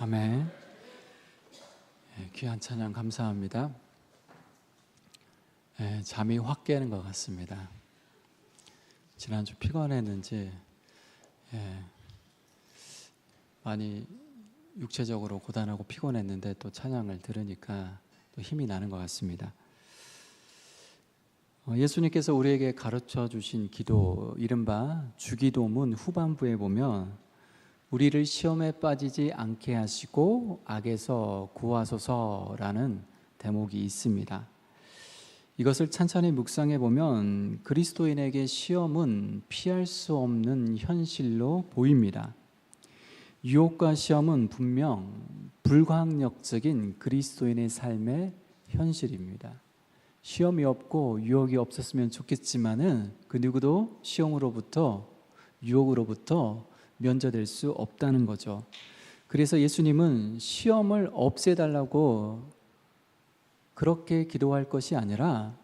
아멘. 귀한 찬양 감사합니다. 잠이 확 깨는 것 같습니다. 지난주 피곤했는지 많이 육체적으로 고단하고 피곤했는데 또 찬양을 들으니까 또 힘이 나는 것 같습니다. 예수님께서 우리에게 가르쳐 주신 기도, 이른바 주기도문 후반부에 보면 우리를 시험에 빠지지 않게 하시고 악에서 구하소서라는 대목이 있습니다. 이것을 찬찬히 묵상해 보면 그리스도인에게 시험은 피할 수 없는 현실로 보입니다. 유혹과 시험은 분명 불가항력적인 그리스도인의 삶의 현실입니다. 시험이 없고 유혹이 없었으면 좋겠지만은 그 누구도 시험으로부터, 유혹으로부터 면제될 수 없다는 거죠. 그래서 예수님은 시험을 없애달라고 그렇게 기도할 것이 아니라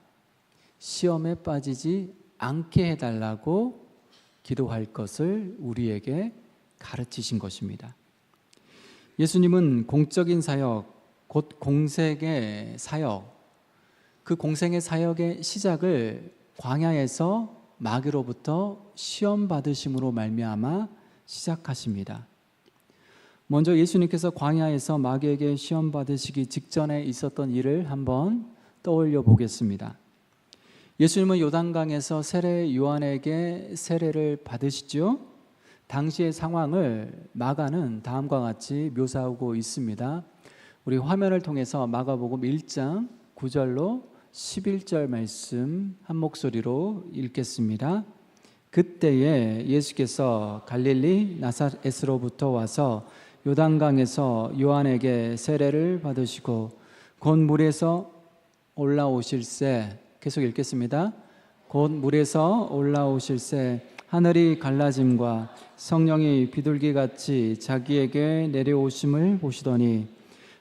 시험에 빠지지 않게 해달라고 기도할 것을 우리에게 가르치신 것입니다. 예수님은 공적인 사역, 곧 공생의 사역, 그 공생의 사역의 시작을 광야에서 마귀로부터 시험 받으심으로 말미암아 시작하십니다. 먼저 예수님께서 광야에서 마귀에게 시험 받으시기 직전에 있었던 일을 한번 떠올려 보겠습니다. 예수님은 요단강에서 세례 요한에게 세례를 받으시죠. 당시의 상황을 마가는 다음과 같이 묘사하고 있습니다. 우리 화면을 통해서 마가복음 1장 9절로 11절 말씀 한 목소리로 읽겠습니다. 그때에 예수께서 갈릴리 나사렛으로부터 와서 요단강에서 요한에게 세례를 받으시고 곧 물에서 올라오실새, 계속 읽겠습니다. 곧 물에서 올라오실새 하늘이 갈라짐과 성령이 비둘기같이 자기에게 내려오심을 보시더니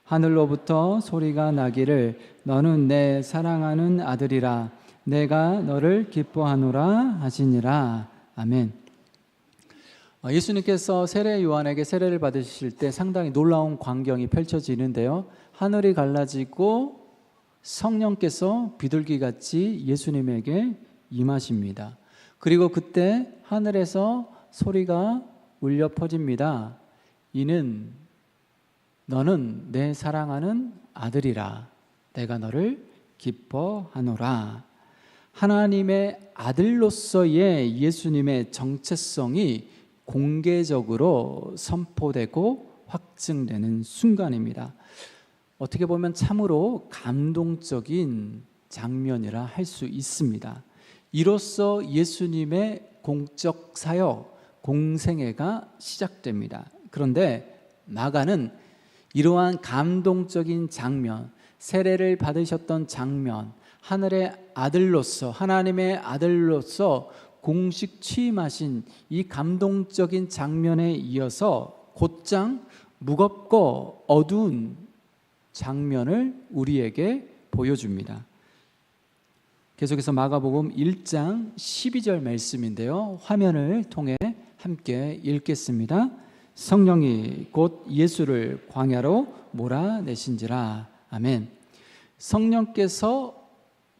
하늘로부터 소리가 나기를 너는 내 사랑하는 아들이라 내가 너를 기뻐하노라 하시니라. 아멘. 예수님께서 세례 요한에게 세례를 받으실 때 상당히 놀라운 광경이 펼쳐지는데요. 하늘이 갈라지고 성령께서 비둘기같이 예수님에게 임하십니다. 그리고 그때 하늘에서 소리가 울려 퍼집니다. 이는 너는 내 사랑하는 아들이라 내가 너를 기뻐하노라. 하나님의 아들로서의 예수님의 정체성이 공개적으로 선포되고 확증되는 순간입니다. 어떻게 보면 참으로 감동적인 장면이라 할 수 있습니다. 이로써 예수님의 공적 사역, 공생애가 시작됩니다. 그런데 마가는 이러한 감동적인 장면, 세례를 받으셨던 장면, 하늘의 아들로서, 하나님의 아들로서 공식 취임하신 이 감동적인 장면에 이어서 곧장 무겁고 어두운 장면을 우리에게 보여줍니다. 계속해서 마가복음 1장 12절 말씀인데요. 화면을 통해 함께 읽겠습니다. 성령이 곧 예수를 광야로 몰아내신지라. 아멘. 성령께서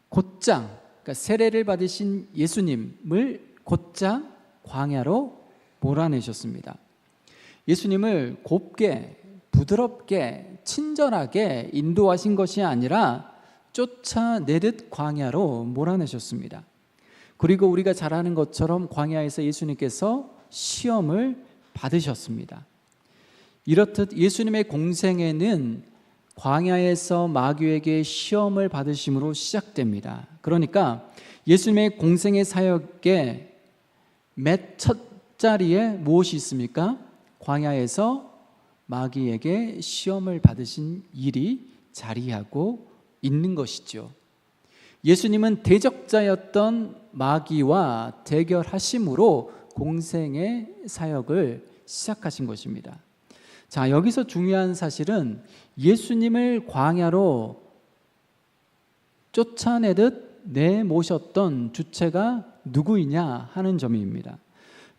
곧장, 그러니까 세례를 받으신 예수님을 곧장 광야로 몰아내셨습니다. 예수님을 곱게, 부드럽게, 친절하게 인도하신 것이 아니라 쫓아내듯 광야로 몰아내셨습니다. 그리고 우리가 잘 아는 것처럼 광야에서 예수님께서 시험을 받으셨습니다. 이렇듯 예수님의 공생애는 광야에서 마귀에게 시험을 받으심으로 시작됩니다. 그러니까 예수님의 공생의 사역의 맨 첫 자리에 무엇이 있습니까? 광야에서 마귀에게 시험을 받으신 일이 자리하고 있는 것이죠. 예수님은 대적자였던 마귀와 대결하심으로 공생의 사역을 시작하신 것입니다. 자, 여기서 중요한 사실은 예수님을 광야로 쫓아내듯 내모셨던 주체가 누구이냐 하는 점입니다.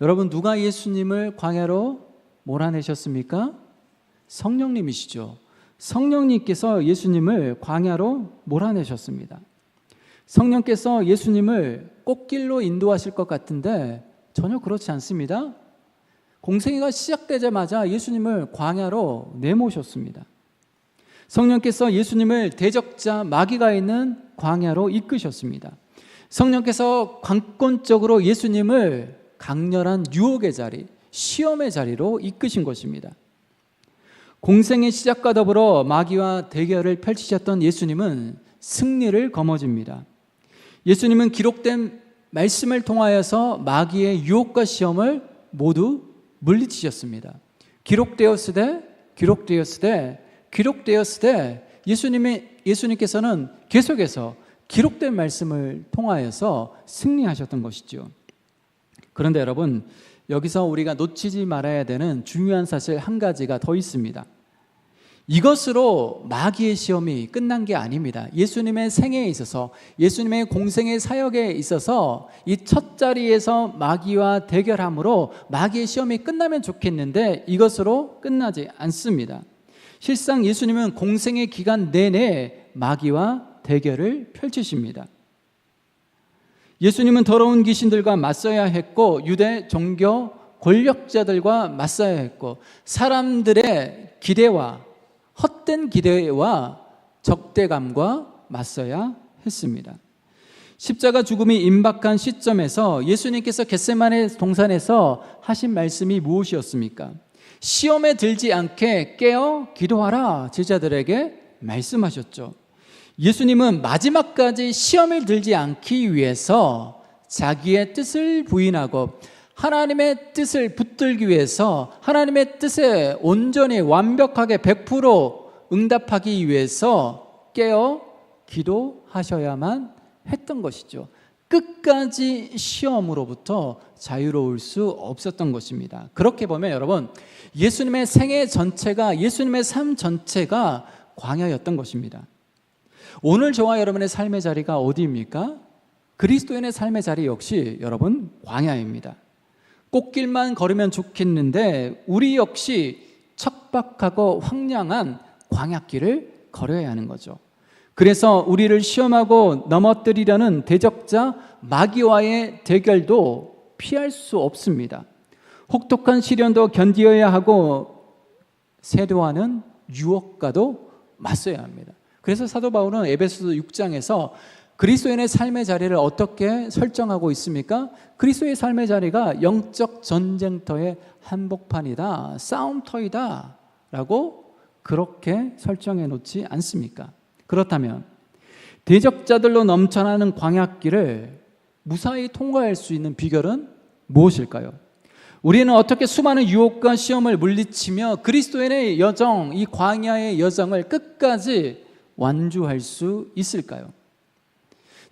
여러분, 누가 예수님을 광야로 몰아내셨습니까? 성령님이시죠. 성령님께서 예수님을 광야로 몰아내셨습니다. 성령께서 예수님을 꽃길로 인도하실 것 같은데 전혀 그렇지 않습니다. 공생애가 시작되자마자 예수님을 광야로 내모셨습니다. 성령께서 예수님을 대적자 마귀가 있는 광야로 이끄셨습니다. 성령께서 관건적으로 예수님을 강렬한 유혹의 자리, 시험의 자리로 이끄신 것입니다. 공생의 시작과 더불어 마귀와 대결을 펼치셨던 예수님은 승리를 거머쥡니다. 예수님은 기록된 말씀을 통하여서 마귀의 유혹과 시험을 모두 물리치셨습니다. 기록되었으되 예수님께서는 계속해서 기록된 말씀을 통하여서 승리하셨던 것이죠. 그런데 여러분, 여기서 우리가 놓치지 말아야 되는 중요한 사실 한 가지가 더 있습니다. 이것으로 마귀의 시험이 끝난 게 아닙니다. 예수님의 생애에 있어서, 예수님의 공생의 사역에 있어서 이 첫 자리에서 마귀와 대결함으로 마귀의 시험이 끝나면 좋겠는데 이것으로 끝나지 않습니다. 실상 예수님은 공생의 기간 내내 마귀와 대결을 펼치십니다. 예수님은 더러운 귀신들과 맞서야 했고, 유대 종교 권력자들과 맞서야 했고, 사람들의 기대와 헛된 기대와 적대감과 맞서야 했습니다. 십자가 죽음이 임박한 시점에서 예수님께서 겟세마네 동산에서 하신 말씀이 무엇이었습니까? 시험에 들지 않게 깨어 기도하라 제자들에게 말씀하셨죠. 예수님은 마지막까지 시험에 들지 않기 위해서 자기의 뜻을 부인하고 하나님의 뜻을 붙들기 위해서 하나님의 뜻에 온전히 완벽하게 100% 응답하기 위해서 깨어 기도하셔야만 했던 것이죠. 끝까지 시험으로부터 자유로울 수 없었던 것입니다. 그렇게 보면 여러분, 예수님의 생애 전체가, 예수님의 삶 전체가 광야였던 것입니다. 오늘 저와 여러분의 삶의 자리가 어디입니까? 그리스도인의 삶의 자리 역시 여러분 광야입니다. 꽃길만 걸으면 좋겠는데 우리 역시 척박하고 황량한 광야길을 걸어야 하는 거죠. 그래서 우리를 시험하고 넘어뜨리려는 대적자 마귀와의 대결도 피할 수 없습니다. 혹독한 시련도 견디어야 하고 세도하는 유혹과도 맞서야 합니다. 그래서 사도 바울은 에베소서 6장에서 그리스도인의 삶의 자리를 어떻게 설정하고 있습니까? 그리스도의 삶의 자리가 영적 전쟁터의 한복판이다, 싸움터이다 라고 그렇게 설정해 놓지 않습니까? 그렇다면 대적자들로 넘쳐나는 광야길을 무사히 통과할 수 있는 비결은 무엇일까요? 우리는 어떻게 수많은 유혹과 시험을 물리치며 그리스도인의 여정, 이 광야의 여정을 끝까지 완주할 수 있을까요?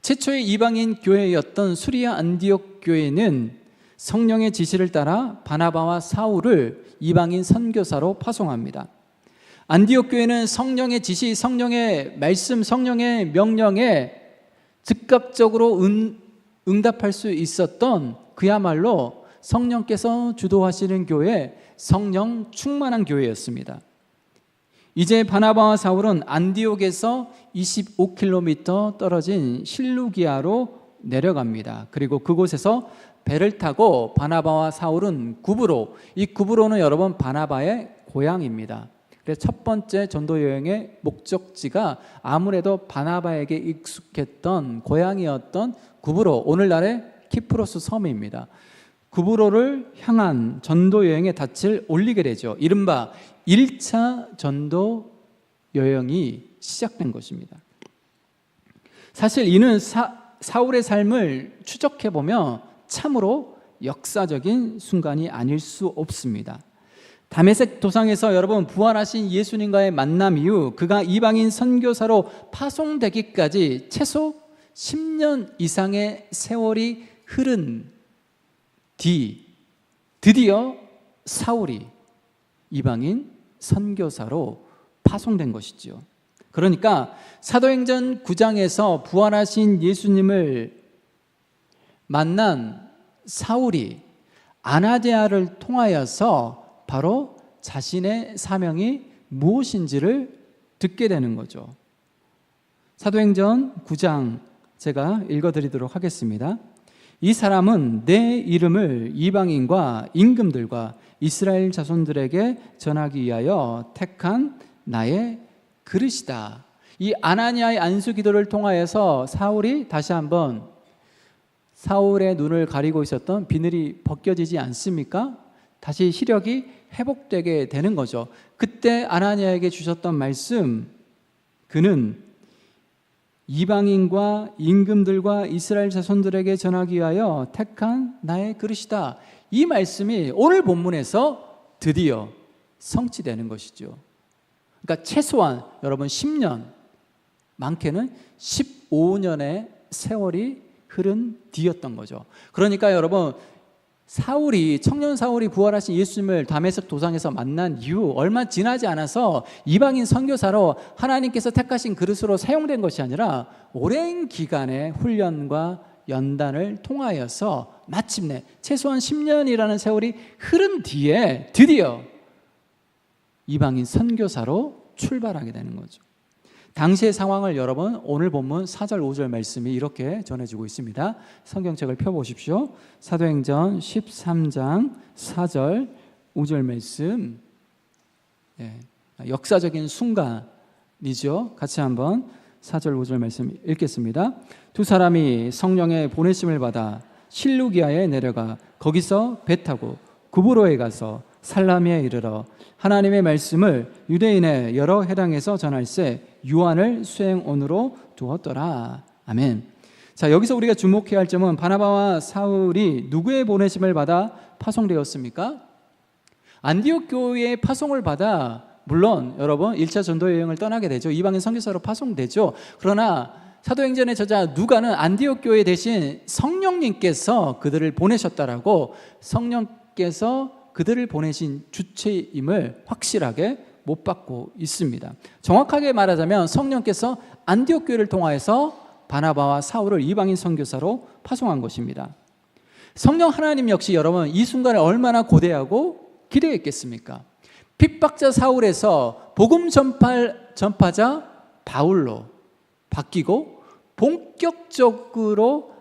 최초의 이방인 교회였던 수리아 안디옥 교회는 성령의 지시를 따라 바나바와 사울을 이방인 선교사로 파송합니다. 안디옥 교회는 성령의 지시, 성령의 말씀, 성령의 명령에 즉각적으로 응답할 수 있었던 그야말로 성령께서 주도하시는 교회, 성령 충만한 교회였습니다. 이제 바나바와 사울은 안디옥에서 25km 떨어진 실루기아로 내려갑니다. 그리고 그곳에서 배를 타고 바나바와 사울은 구브로, 이 구브로는 여러분 바나바의 고향입니다. 그래서 첫 번째 전도 여행의 목적지가 아무래도 바나바에게 익숙했던 고향이었던 구브로, 오늘날의 키프로스 섬입니다. 구브로를 향한 전도 여행의 닻을 올리게 되죠. 이른바 1차 전도 여행이 시작된 것입니다. 사실 이는 사울의 삶을 추적해보면 참으로 역사적인 순간이 아닐 수 없습니다. 다메섹 도상에서 여러분 부활하신 예수님과의 만남 이후 그가 이방인 선교사로 파송되기까지 최소 10년 이상의 세월이 흐른 뒤 드디어 사울이 이방인 선교사로 파송된 것이죠. 그러니까 사도행전 9장에서 부활하신 예수님을 만난 사울이 아나데아를 통하여서 바로 자신의 사명이 무엇인지를 듣게 되는 거죠. 사도행전 9장 제가 읽어드리도록 하겠습니다. 이 사람은 내 이름을 이방인과 임금들과 이스라엘 자손들에게 전하기 위하여 택한 나의 그릇이다. 이 아나니아의 안수 기도를 통하여서 사울이 다시 한번 사울의 눈을 가리고 있었던 비늘이 벗겨지지 않습니까? 다시 시력이 회복되게 되는 거죠. 그때 아나니아에게 주셨던 말씀, 그는 이방인과 임금들과 이스라엘 자손들에게 전하기 위하여 택한 나의 그릇이다. 이 말씀이 오늘 본문에서 드디어 성취되는 것이죠. 그러니까 최소한 여러분 10년, 많게는 15년의 세월이 흐른 뒤였던 거죠. 그러니까 여러분, 청년 사울이 부활하신 예수님을 다메섹 도상에서 만난 이후 얼마 지나지 않아서 이방인 선교사로 하나님께서 택하신 그릇으로 사용된 것이 아니라 오랜 기간의 훈련과 연단을 통하여서 마침내 최소한 10년이라는 세월이 흐른 뒤에 드디어 이방인 선교사로 출발하게 되는 거죠. 당시의 상황을 여러분 오늘 본문 4절 5절 말씀이 이렇게 전해주고 있습니다. 성경책을 펴보십시오. 사도행전 13장 4절 5절 말씀, 역사적인 순간이죠. 같이 한번 4절 5절 말씀 읽겠습니다. 두 사람이 성령의 보내심을 받아 실루기아에 내려가 거기서 배 타고 구브로에 가서 살라미에 이르러 하나님의 말씀을 유대인의 여러 회당에서 전할세 요한을 수행원으로 두었더라. 아멘. 자, 여기서 우리가 주목해야 할 점은 바나바와 사울이 누구의 보내심을 받아 파송되었습니까? 안디옥 교회의 파송을 받아 물론 여러분 1차 전도 여행을 떠나게 되죠. 이방인 선교사로 파송되죠. 그러나 사도행전의 저자 누가는 안디옥 교회 대신 성령님께서 그들을 보내셨다라고, 성령께서 그들을 보내신 주체임을 확실하게 못 받고 있습니다. 정확하게 말하자면 성령께서 안디옥 교회를 통하여서 바나바와 사울을 이방인 선교사로 파송한 것입니다. 성령 하나님 역시 여러분 이 순간을 얼마나 고대하고 기대했겠습니까? 핍박자 사울에서 복음 전파자 바울로 바뀌고 본격적으로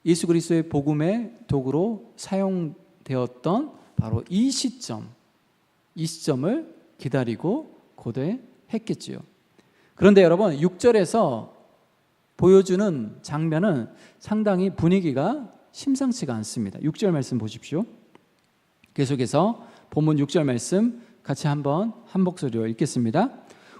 예수 그리스도의 복음의 도구로 사용되었던 바로 이 시점을 기다리고 고대했겠지요. 그런데 여러분 6절에서 보여주는 장면은 상당히 분위기가 심상치가 않습니다. 6절 말씀 보십시오. 계속해서 본문 6절 말씀 같이 한번 한 목소리로 읽겠습니다.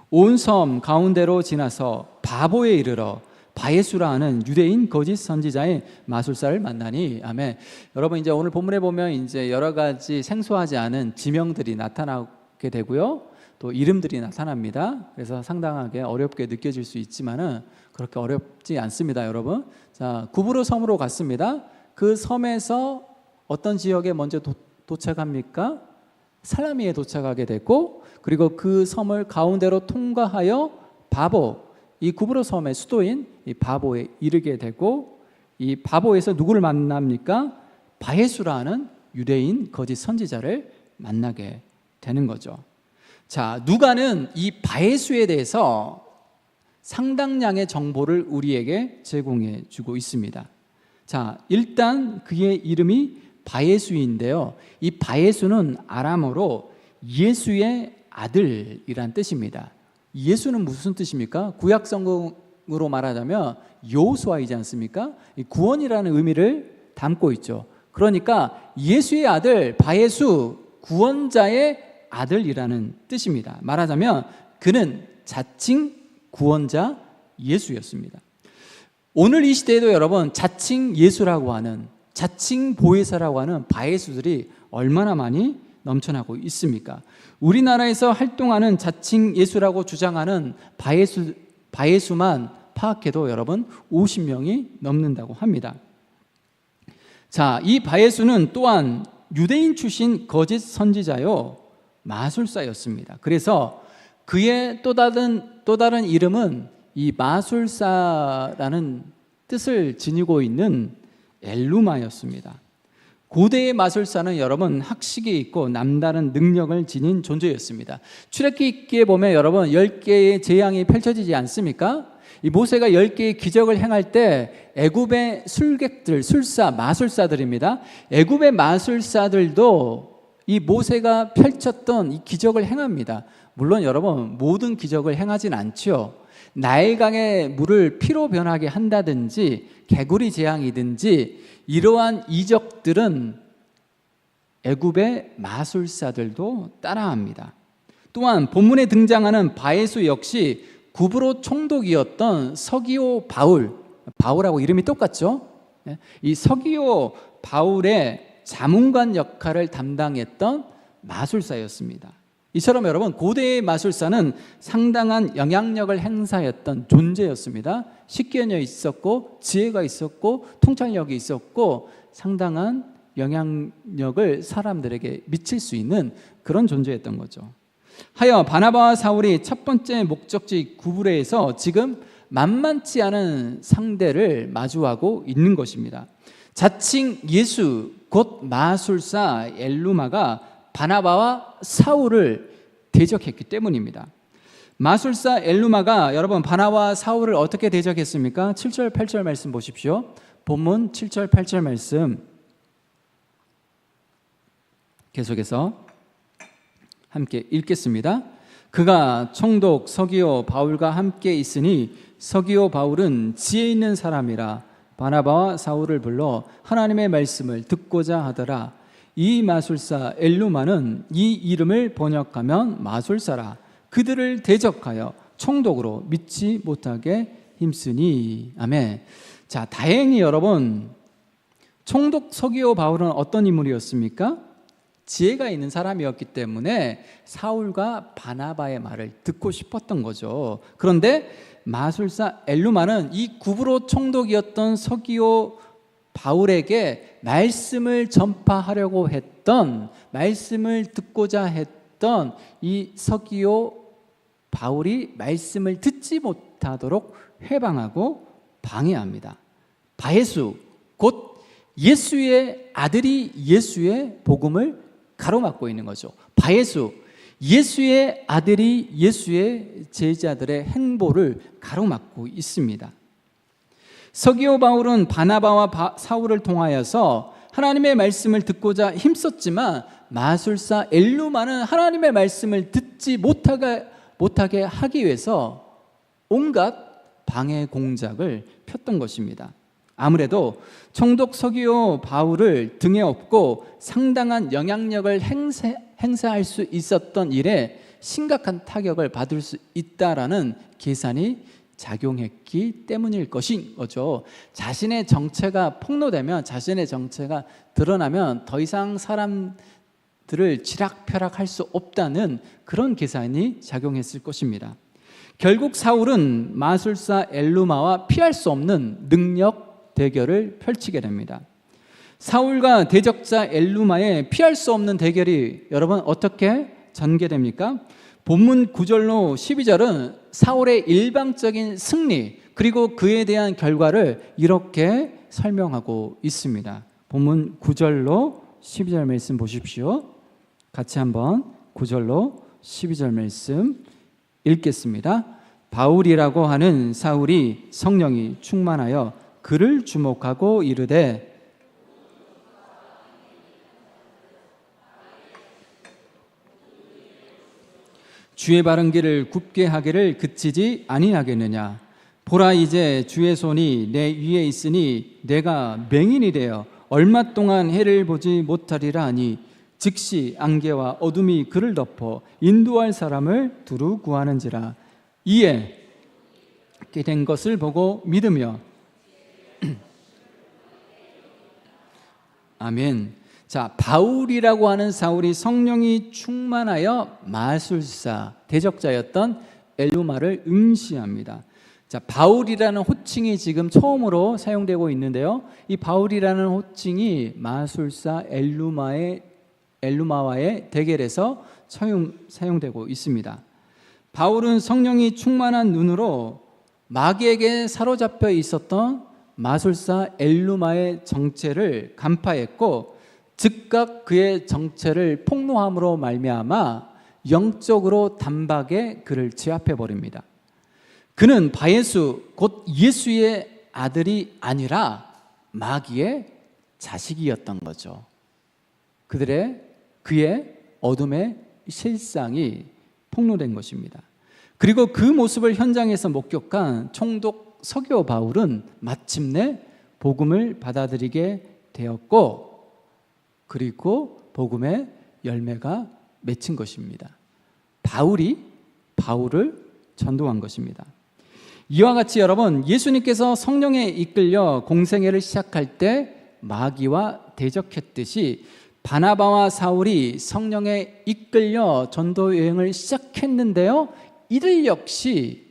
온 섬 가운데로 지나서 바보에 이르러 바예수라 하는 유대인 거짓 선지자의 마술사를 만나니. 아멘. 여러분 이제 오늘 본문에 보면 이제 여러 가지 생소하지 않은 지명들이 나타나게 되고요. 또 이름들이 나타납니다. 그래서 상당하게 어렵게 느껴질 수 있지만은 그렇게 어렵지 않습니다, 여러분. 자, 구브로 섬으로 갔습니다. 그 섬에서 어떤 지역에 먼저 도착합니까? 살라미에 도착하게 됐고, 그리고 그 섬을 가운데로 통과하여 바보, 이 구브로 섬의 수도인 이 바보에 이르게 되고, 이 바보에서 누구를 만납니까? 바예수라는 유대인 거짓 선지자를 만나게 되는 거죠. 자, 누가는 이 바예수에 대해서 상당량의 정보를 우리에게 제공해 주고 있습니다. 자, 일단 그의 이름이 바예수인데요. 이 바예수는 아람어로 예수의 아들이란 뜻입니다. 예수는 무슨 뜻입니까? 구약 성경으로 말하자면 여호수아이지 않습니까? 구원이라는 의미를 담고 있죠. 그러니까 예수의 아들 바예수, 구원자의 아들이라는 뜻입니다. 말하자면 그는 자칭 구원자 예수였습니다. 오늘 이 시대에도 여러분 자칭 예수라고 하는, 자칭 보혜사라고 하는 바예수들이 얼마나 많이 넘쳐나고 있습니까? 우리나라에서 활동하는 자칭 예수라고 주장하는 바예수만 파악해도 여러분 50명이 넘는다고 합니다. 자, 이 바예수는 또한 유대인 출신 거짓 선지자요 마술사였습니다. 그래서 그의 또 다른 이름은 이 마술사라는 뜻을 지니고 있는 엘루마였습니다. 고대의 마술사는 여러분 학식이 있고 남다른 능력을 지닌 존재였습니다. 출애굽기에 보면 여러분 10개의 재앙이 펼쳐지지 않습니까? 이 모세가 10개의 기적을 행할 때 애굽의 술객들, 술사, 마술사들입니다. 애굽의 마술사들도 이 모세가 펼쳤던 이 기적을 행합니다. 물론 여러분 모든 기적을 행하진 않죠. 나일강의 물을 피로 변하게 한다든지 개구리 재앙이든지 이러한 이적들은 애굽의 마술사들도 따라합니다. 또한 본문에 등장하는 바에수 역시 구브로 총독이었던 서기오 바울하고 이름이 똑같죠? 이 서기오 바울의 자문관 역할을 담당했던 마술사였습니다. 이처럼 여러분 고대의 마술사는 상당한 영향력을 행사했던 존재였습니다. 식견이 있었고 지혜가 있었고 통찰력이 있었고 상당한 영향력을 사람들에게 미칠 수 있는 그런 존재였던 거죠. 하여 바나바와 사울이 첫 번째 목적지 구브레에서 지금 만만치 않은 상대를 마주하고 있는 것입니다. 자칭 예수 곧 마술사 엘루마가 바나바와 사울을 대적했기 때문입니다. 마술사 엘루마가 여러분 바나바와 사울을 어떻게 대적했습니까? 7절 8절 말씀 보십시오. 본문 7절 8절 말씀 계속해서 함께 읽겠습니다. 그가 총독 서기오 바울과 함께 있으니 서기오 바울은 지혜 있는 사람이라 바나바와 사울을 불러 하나님의 말씀을 듣고자 하더라. 이 마술사 엘루마는 이 이름을 번역하면 마술사라. 그들을 대적하여 총독으로 믿지 못하게 힘쓰니. 아멘. 자, 다행히 여러분 총독 서기오 바울은 어떤 인물이었습니까? 지혜가 있는 사람이었기 때문에 사울과 바나바의 말을 듣고 싶었던 거죠. 그런데 마술사 엘루마는 이 구브로 총독이었던 서기오 바울에게 말씀을 전파하려고 했던, 말씀을 듣고자 했던 이 서기오 바울이 말씀을 듣지 못하도록 회방하고 방해합니다. 바예수 곧 예수의 아들이 예수의 복음을 가로막고 있는 거죠. 바예수, 예수의 아들이 예수의 제자들의 행보를 가로막고 있습니다. 서기오 바울은 바나바와 사울을 통하여서 하나님의 말씀을 듣고자 힘썼지만 마술사 엘루마는 하나님의 말씀을 듣지 못하게 하기 위해서 온갖 방해 공작을 폈던 것입니다. 아무래도 총독 서기오 바울을 등에 업고 상당한 영향력을 행사할 수 있었던 일에 심각한 타격을 받을 수 있다라는 계산이 작용했기 때문일 것인 거죠. 자신의 정체가 폭로되면, 자신의 정체가 드러나면 더 이상 사람들을 쥐락펴락할 수 없다는 그런 계산이 작용했을 것입니다. 결국 사울은 마술사 엘루마와 피할 수 없는 능력 대결을 펼치게 됩니다. 사울과 대적자 엘루마의 피할 수 없는 대결이 여러분 어떻게 전개됩니까? 본문 9절로 12절은 사울의 일방적인 승리 그리고 그에 대한 결과를 이렇게 설명하고 있습니다. 본문 9절로 12절 말씀 보십시오. 같이 한번 9절로 12절 말씀 읽겠습니다. 바울이라고 하는 사울이 성령이 충만하여 그를 주목하고 이르되 주의 바른 길을 굽게 하기를 그치지 아니하겠느냐. 보라 이제 주의 손이 내 위에 있으니 내가 맹인이 되어 얼마 동안 해를 보지 못하리라 하니 즉시 안개와 어둠이 그를 덮어 인도할 사람을 두루 구하는지라. 이에 이렇게 된 것을 보고 믿으며 아멘. 자, 바울이라고 하는 사울이 성령이 충만하여 마술사, 대적자였던 엘루마를 응시합니다. 자, 바울이라는 호칭이 지금 처음으로 사용되고 있는데요. 이 바울이라는 호칭이 마술사 엘루마와의 대결에서 사용되고 있습니다. 바울은 성령이 충만한 눈으로 마귀에게 사로잡혀 있었던 마술사 엘루마의 정체를 간파했고 즉각 그의 정체를 폭로함으로 말미암아 영적으로 단박에 그를 제압해 버립니다. 그는 바예수 곧 예수의 아들이 아니라 마귀의 자식이었던 거죠. 그의 어둠의 실상이 폭로된 것입니다. 그리고 그 모습을 현장에서 목격한 총독 서기오 바울은 마침내 복음을 받아들이게 되었고, 그리고 복음의 열매가 맺힌 것입니다. 바울이 바울을 전도한 것입니다. 이와 같이 여러분, 예수님께서 성령에 이끌려 공생애를 시작할 때 마귀와 대적했듯이 바나바와 사울이 성령에 이끌려 전도 여행을 시작했는데요, 이들 역시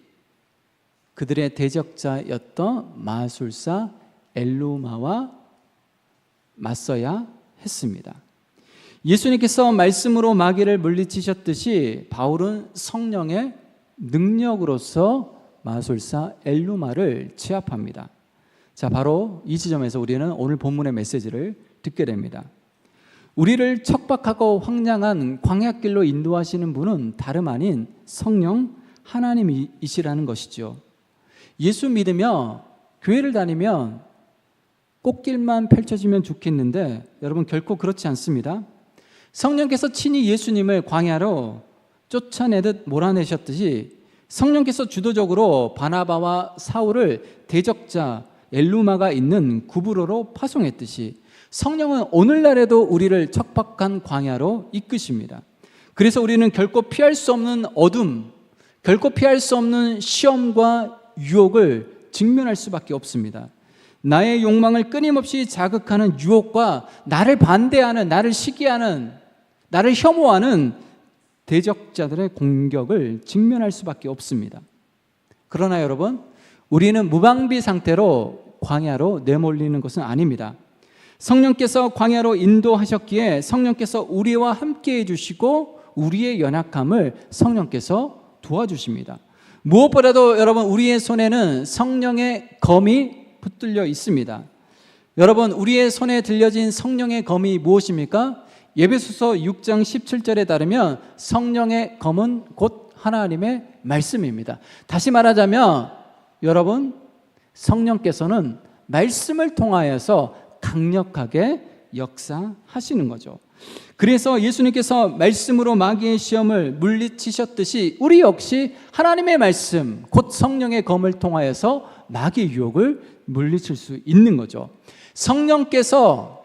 그들의 대적자였던 마술사 엘루마와 맞서야 했습니다. 예수님께서 말씀으로 마귀를 물리치셨듯이 바울은 성령의 능력으로서 마술사 엘루마를 제압합니다. 자, 바로 이 지점에서 우리는 오늘 본문의 메시지를 듣게 됩니다. 우리를 척박하고 황량한 광야길로 인도하시는 분은 다름 아닌 성령 하나님이시라는 것이죠. 예수 믿으며 교회를 다니면 꽃길만 펼쳐지면 좋겠는데 여러분, 결코 그렇지 않습니다. 성령께서 친히 예수님을 광야로 쫓아내듯 몰아내셨듯이 성령께서 주도적으로 바나바와 사울을 대적자 엘루마가 있는 구브로로 파송했듯이 성령은 오늘날에도 우리를 척박한 광야로 이끄십니다. 그래서 우리는 결코 피할 수 없는 어둠, 결코 피할 수 없는 시험과 유혹을 직면할 수밖에 없습니다. 나의 욕망을 끊임없이 자극하는 유혹과 나를 반대하는, 나를 시기하는, 나를 혐오하는 대적자들의 공격을 직면할 수밖에 없습니다. 그러나 여러분, 우리는 무방비 상태로 광야로 내몰리는 것은 아닙니다. 성령께서 광야로 인도하셨기에 성령께서 우리와 함께 해주시고 우리의 연약함을 성령께서 도와주십니다. 무엇보다도 여러분, 우리의 손에는 성령의 검이 붙들려 있습니다. 여러분, 우리의 손에 들려진 성령의 검이 무엇입니까? 에베소서 6장 17절에 따르면 성령의 검은 곧 하나님의 말씀입니다. 다시 말하자면 여러분, 성령께서는 말씀을 통하여서 강력하게 역사하시는 거죠. 그래서 예수님께서 말씀으로 마귀의 시험을 물리치셨듯이 우리 역시 하나님의 말씀, 곧 성령의 검을 통하여서 마귀의 유혹을 물리칠 수 있는 거죠. 성령께서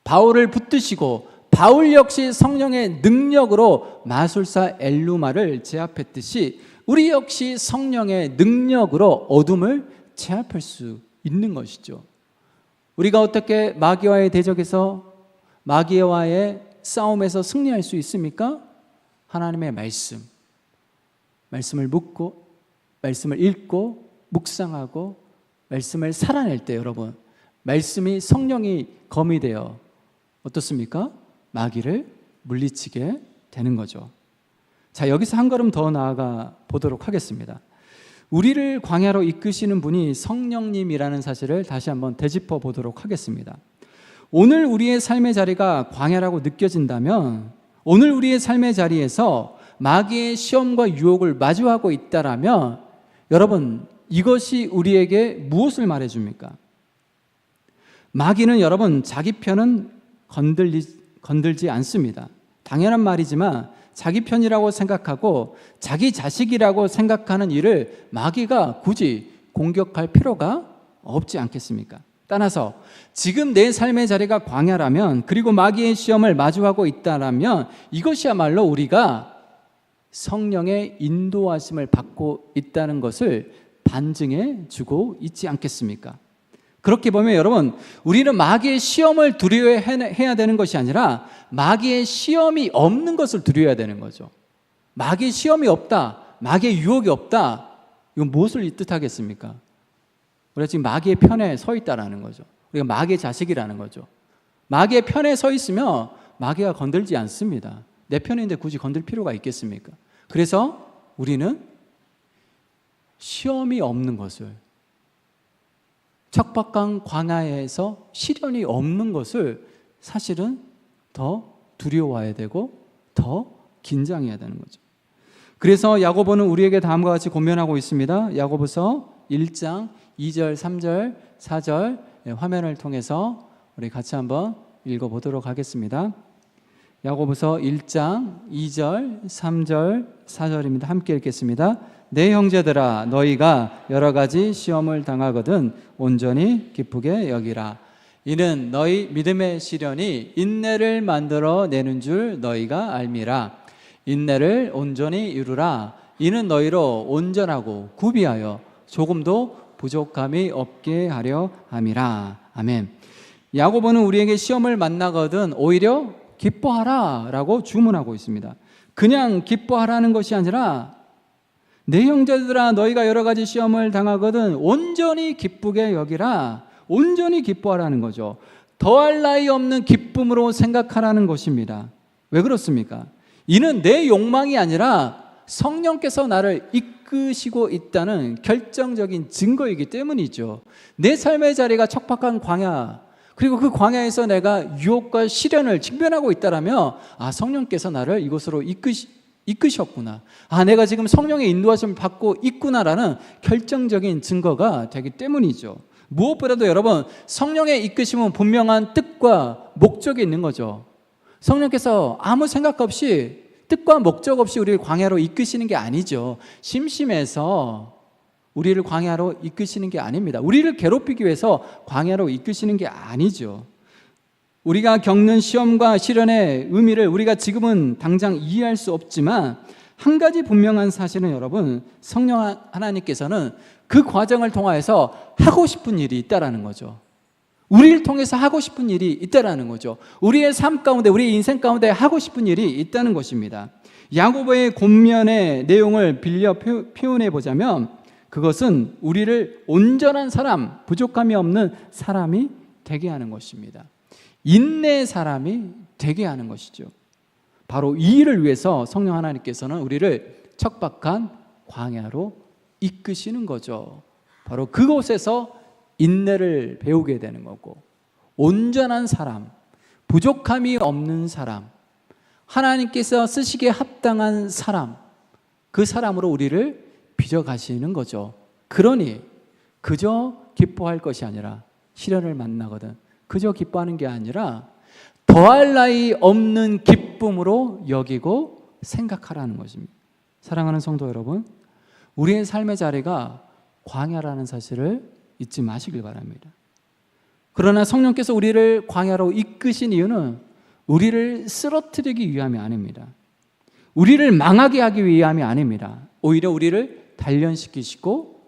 바울을 붙드시고 바울 역시 성령의 능력으로 마술사 엘루마를 제압했듯이 우리 역시 성령의 능력으로 어둠을 제압할 수 있는 것이죠. 우리가 어떻게 마귀와의 대적에서, 마귀와의 싸움에서 승리할 수 있습니까? 하나님의 말씀을 묻고, 말씀을 읽고, 묵상하고, 말씀을 살아낼 때 여러분, 말씀이 성령이 검이 되어 어떻습니까? 마귀를 물리치게 되는 거죠. 자, 여기서 한 걸음 더 나아가 보도록 하겠습니다. 우리를 광야로 이끄시는 분이 성령님이라는 사실을 다시 한번 되짚어 보도록 하겠습니다. 오늘 우리의 삶의 자리가 광야라고 느껴진다면, 오늘 우리의 삶의 자리에서 마귀의 시험과 유혹을 마주하고 있다라면 여러분, 이것이 우리에게 무엇을 말해줍니까? 마귀는 여러분, 자기 편은 건들지 않습니다. 당연한 말이지만 자기 편이라고 생각하고 자기 자식이라고 생각하는 일을 마귀가 굳이 공격할 필요가 없지 않겠습니까? 따라서 지금 내 삶의 자리가 광야라면, 그리고 마귀의 시험을 마주하고 있다라면 이것이야말로 우리가 성령의 인도하심을 받고 있다는 것을 반증해 주고 있지 않겠습니까? 그렇게 보면 여러분, 우리는 마귀의 시험을 두려워해야 되는 것이 아니라 마귀의 시험이 없는 것을 두려워해야 되는 거죠. 마귀의 시험이 없다, 마귀의 유혹이 없다, 이건 무엇을 뜻하겠습니까? 우리가 지금 마귀의 편에 서 있다라는 거죠. 우리가 마귀의 자식이라는 거죠. 마귀의 편에 서 있으면 마귀가 건들지 않습니다. 내 편인데 굳이 건들 필요가 있겠습니까? 그래서 우리는 시험이 없는 것을, 척박한 광야에서 시련이 없는 것을 사실은 더 두려워해야 되고 더 긴장해야 되는 거죠. 그래서 야고보는 우리에게 다음과 같이 권면하고 있습니다. 야고보서 1장 2절, 3절, 4절 화면을 통해서 우리 같이 한번 읽어보도록 하겠습니다. 야고보서 1장 2절, 3절, 4절입니다. 함께 읽겠습니다. 내 형제들아 너희가 여러 가지 시험을 당하거든 온전히 기쁘게 여기라. 이는 너희 믿음의 시련이 인내를 만들어 내는 줄 너희가 알미라. 인내를 온전히 이루라. 이는 너희로 온전하고 구비하여 조금도 부족함이 없게 하려 함이라. 아멘. 야고보는 우리에게 시험을 만나거든 오히려 기뻐하라 라고 주문하고 있습니다. 그냥 기뻐하라는 것이 아니라 내 형제들아 너희가 여러 가지 시험을 당하거든 온전히 기쁘게 여기라. 온전히 기뻐하라는 거죠. 더할 나위 없는 기쁨으로 생각하라는 것입니다. 왜 그렇습니까? 이는 내 욕망이 아니라 성령께서 나를 이끄시고 있다는 결정적인 증거이기 때문이죠. 내 삶의 자리가 척박한 광야, 그리고 그 광야에서 내가 유혹과 시련을 직면하고 있다라면 성령께서 나를 이곳으로 이끄셨구나. 내가 지금 성령의 인도하심을 받고 있구나라는 결정적인 증거가 되기 때문이죠. 무엇보다도 여러분, 성령의 이끄심은 분명한 뜻과 목적이 있는 거죠. 성령께서 아무 생각 없이 뜻과 목적 없이 우리를 광야로 이끄시는 게 아니죠. 심심해서 우리를 광야로 이끄시는 게 아닙니다. 우리를 괴롭히기 위해서 광야로 이끄시는 게 아니죠. 우리가 겪는 시험과 시련의 의미를 우리가 지금은 당장 이해할 수 없지만 한 가지 분명한 사실은 여러분, 성령 하나님께서는 그 과정을 통하여서 하고 싶은 일이 있다라는 거죠. 우리를 통해서 하고 싶은 일이 있다라는 거죠. 우리의 삶 가운데, 우리의 인생 가운데 하고 싶은 일이 있다는 것입니다. 야고보의 권면의 내용을 빌려 표현해 보자면 그것은 우리를 온전한 사람, 부족함이 없는 사람이 되게 하는 것입니다. 인내의 사람이 되게 하는 것이죠. 바로 이 일을 위해서 성령 하나님께서는 우리를 척박한 광야로 이끄시는 거죠. 바로 그곳에서 인내를 배우게 되는 거고, 온전한 사람, 부족함이 없는 사람, 하나님께서 쓰시기에 합당한 사람, 그 사람으로 우리를 빚어가시는 거죠. 그러니 그저 기뻐할 것이 아니라, 시련을 만나거든 그저 기뻐하는 게 아니라 더할 나위 없는 기쁨으로 여기고 생각하라는 것입니다. 사랑하는 성도 여러분, 우리의 삶의 자리가 광야라는 사실을 잊지 마시길 바랍니다. 그러나 성령께서 우리를 광야로 이끄신 이유는 우리를 쓰러뜨리기 위함이 아닙니다. 우리를 망하게 하기 위함이 아닙니다. 오히려 우리를 단련시키시고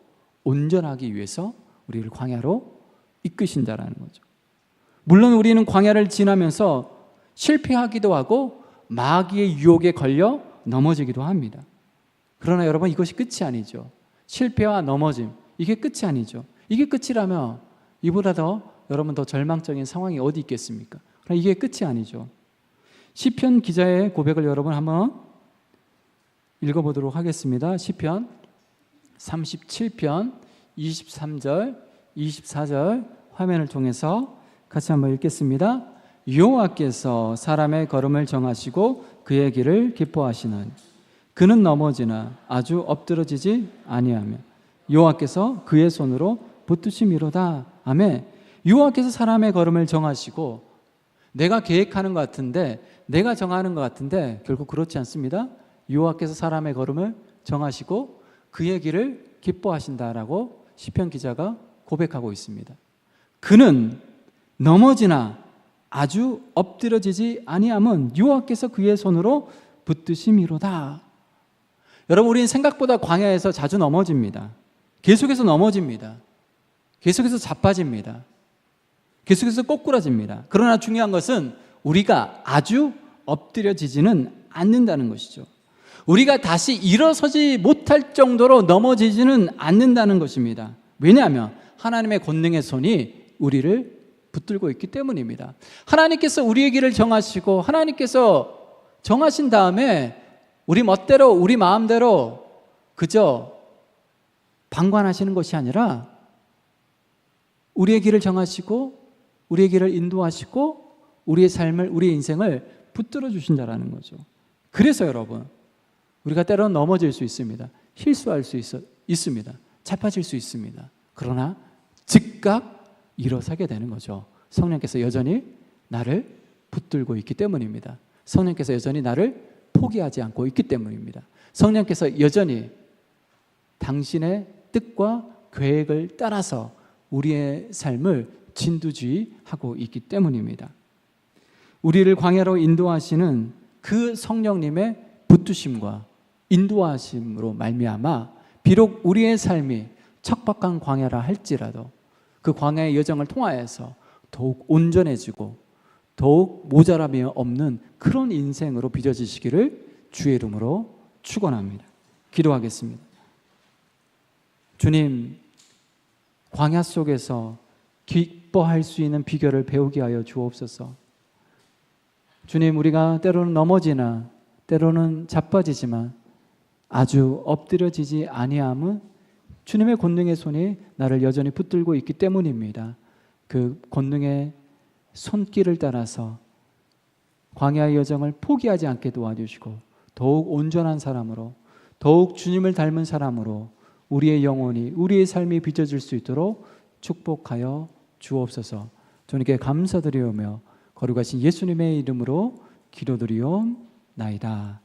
온전하기 위해서 우리를 광야로 이끄신다라는 거죠. 물론 우리는 광야를 지나면서 실패하기도 하고 마귀의 유혹에 걸려 넘어지기도 합니다. 그러나 여러분, 이것이 끝이 아니죠. 실패와 넘어짐, 이게 끝이 아니죠. 이게 끝이라면 이보다 더 여러분 더 절망적인 상황이 어디 있겠습니까? 그러나 이게 끝이 아니죠. 시편 기자의 고백을 여러분 한번 읽어보도록 하겠습니다. 시편 37편 23절, 24절 화면을 통해서 같이 한번 읽겠습니다. 여호와께서 사람의 걸음을 정하시고 그의 길을 기뻐하시는 그는 넘어지나 아주 엎드러지지 아니하며 여호와께서 그의 손으로 붙드심이로다. 아멘. 여호와께서 사람의 걸음을 정하시고, 내가 계획하는 것 같은데, 내가 정하는 것 같은데 결국 그렇지 않습니다. 여호와께서 사람의 걸음을 정하시고 그의 길을 기뻐하신다라고 시편 기자가 고백하고 있습니다. 그는 넘어지나 아주 엎드러지지 아니함은 여호와께서 그의 손으로 붙드심이로다. 여러분, 우리는 생각보다 광야에서 자주 넘어집니다. 계속해서 넘어집니다. 계속해서 자빠집니다. 계속해서 꼬꾸라집니다. 그러나 중요한 것은 우리가 아주 엎드려지지는 않는다는 것이죠. 우리가 다시 일어서지 못할 정도로 넘어지지는 않는다는 것입니다. 왜냐하면 하나님의 권능의 손이 우리를 붙들고 있기 때문입니다. 하나님께서 우리의 길을 정하시고 하나님께서 정하신 다음에 우리 멋대로, 우리 마음대로 그저 방관하시는 것이 아니라 우리의 길을 정하시고 우리의 길을 인도하시고 우리의 삶을, 우리의 인생을 붙들어 주신다라는 거죠. 그래서 여러분, 우리가 때로는 넘어질 수 있습니다. 실수할 수 있습니다. 자빠질 수 있습니다. 그러나 즉각 일어서게 되는 거죠. 성령께서 여전히 나를 붙들고 있기 때문입니다. 성령께서 여전히 나를 포기하지 않고 있기 때문입니다. 성령께서 여전히 당신의 뜻과 계획을 따라서 우리의 삶을 진두지휘하고 있기 때문입니다. 우리를 광야로 인도하시는 그 성령님의 붙드심과 인도하심으로 말미암아 비록 우리의 삶이 척박한 광야라 할지라도 그 광야의 여정을 통하여서 더욱 온전해지고 더욱 모자람이 없는 그런 인생으로 빚어지시기를 주의 이름으로 축원합니다. 기도하겠습니다. 주님, 광야 속에서 기뻐할 수 있는 비결을 배우게 하여 주옵소서. 주님, 우리가 때로는 넘어지나 때로는 자빠지지만 아주 엎드려지지 아니함은 주님의 권능의 손이 나를 여전히 붙들고 있기 때문입니다. 그 권능의 손길을 따라서 광야의 여정을 포기하지 않게 도와주시고 더욱 온전한 사람으로, 더욱 주님을 닮은 사람으로 우리의 영혼이, 우리의 삶이 빚어질 수 있도록 축복하여 주옵소서. 주님께 감사드리오며 거룩하신 예수님의 이름으로 기도드리옵나이다.